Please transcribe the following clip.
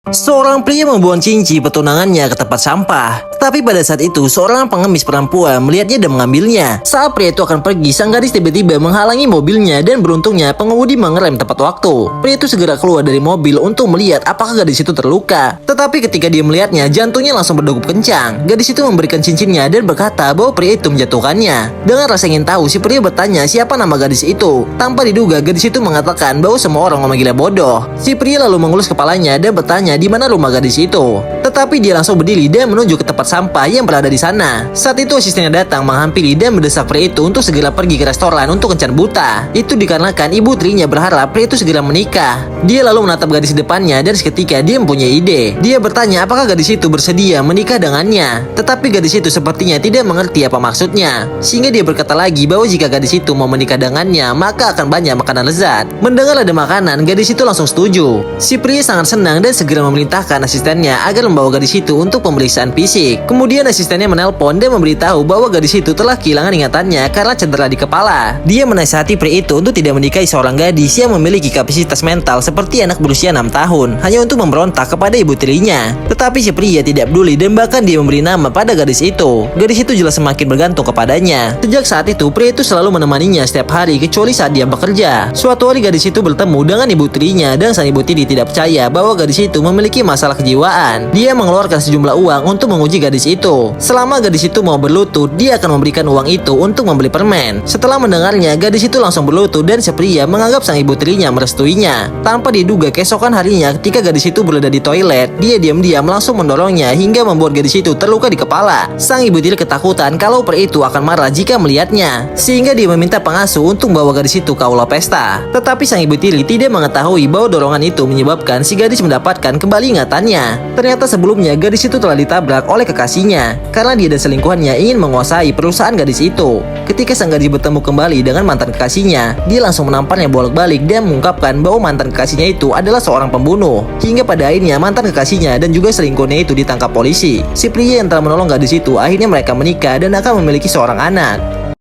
Seorang pria membuang cincin pertunangannya ke tempat sampah. Tapi pada saat itu, seorang pengemis perempuan melihatnya dan mengambilnya. Saat pria itu akan pergi, sang gadis tiba-tiba menghalangi mobilnya dan beruntungnya pengemudi mengerem tepat waktu. Pria itu segera keluar dari mobil untuk melihat apakah gadis itu terluka. Tetapi ketika dia melihatnya, jantungnya langsung berdegup kencang. Gadis itu memberikan cincinnya dan berkata bahwa pria itu menjatuhkannya. Dengan rasa ingin tahu, si pria bertanya siapa nama gadis itu. Tanpa diduga, gadis itu mengatakan bahwa semua orang memanggilnya bodoh. Si pria lalu mengelus kepalanya dan bertanya di mana rumah gadis itu. Tetapi dia langsung berdiri dan menuju ke tempat sampah yang berada di sana. Saat itu asistennya datang menghampiri dan mendesak pria itu untuk segera pergi ke restoran untuk kencan buta. Itu dikarenakan ibu tirinya berharap pria itu segera menikah. Dia lalu menatap gadis di depannya dan seketika dia mempunyai ide. Dia bertanya apakah gadis itu bersedia menikah dengannya. Tetapi gadis itu sepertinya tidak mengerti apa maksudnya. Sehingga dia berkata lagi bahwa jika gadis itu mau menikah dengannya, maka akan banyak makanan lezat. Mendengar ada makanan, gadis itu langsung setuju. Si pria sangat senang dan segera memerintahkan asistennya agar membawa gadis itu untuk pemeriksaan fisik. Kemudian asistennya menelpon dan memberitahu bahwa gadis itu telah kehilangan ingatannya karena cedera di kepala. Dia menasihati pria itu untuk tidak menikahi seorang gadis yang memiliki kapasitas mental seperti anak berusia 6 tahun hanya untuk memberontak kepada ibu tirinya. Tetapi si pria tidak peduli dan bahkan dia memberi nama pada gadis itu. Gadis itu jelas semakin bergantung kepadanya. Sejak saat itu pria itu selalu menemaninya setiap hari kecuali saat dia bekerja. Suatu hari gadis itu bertemu dengan ibu tirinya dan sang ibu tiri tidak percaya bahwa gadis itu memiliki masalah kejiwaan. Dia mengeluarkan sejumlah uang untuk menguji gadis itu. Selama gadis itu mau berlutut, dia akan memberikan uang itu untuk membeli permen. Setelah mendengarnya, gadis itu langsung berlutut dan si pria menganggap sang ibu tirinya merestuinya. Tanpa diduga, keesokan harinya ketika gadis itu berada di toilet, dia diam-diam langsung mendorongnya hingga membuat gadis itu terluka di kepala. Sang ibu tiri ketakutan kalau pria itu akan marah jika melihatnya, sehingga dia meminta pengasuh untuk membawa gadis itu ke aula pesta. Tetapi sang ibu tiri tidak mengetahui bahwa dorongan itu menyebabkan si gadis mendapatkan kembali ingatannya. Ternyata sebelumnya gadis itu telah ditabrak oleh kekasihnya karena dia dan selingkuhannya ingin menguasai perusahaan gadis itu. Ketika sang gadis bertemu kembali dengan mantan kekasihnya, dia langsung menamparnya bolak-balik dan mengungkapkan bahwa mantan kekasihnya itu adalah seorang pembunuh. Hingga pada akhirnya mantan kekasihnya dan juga selingkuhannya itu ditangkap polisi. Si pria yang telah menolong gadis itu akhirnya mereka menikah dan akan memiliki seorang anak.